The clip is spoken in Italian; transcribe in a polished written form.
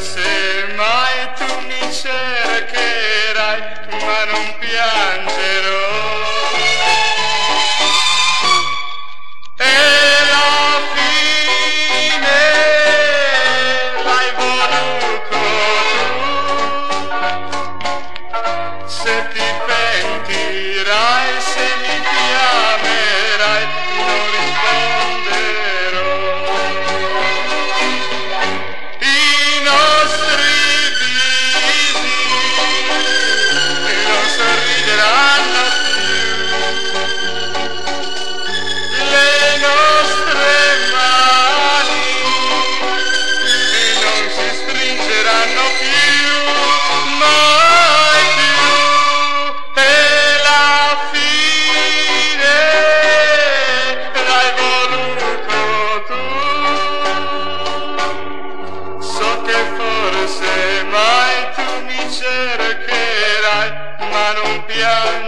forse mai tu mi cercherai, ma non piangerò. E la fine l'hai voluto tu, se ti pentirai, se mi chiamerai, non risponderò. I nostri visi non sorrideranno più, le nostre mani non si stringeranno più, mai più. E la fine l'hai voluto tu, so che forse mai tu mi cercherai, ma non piangere.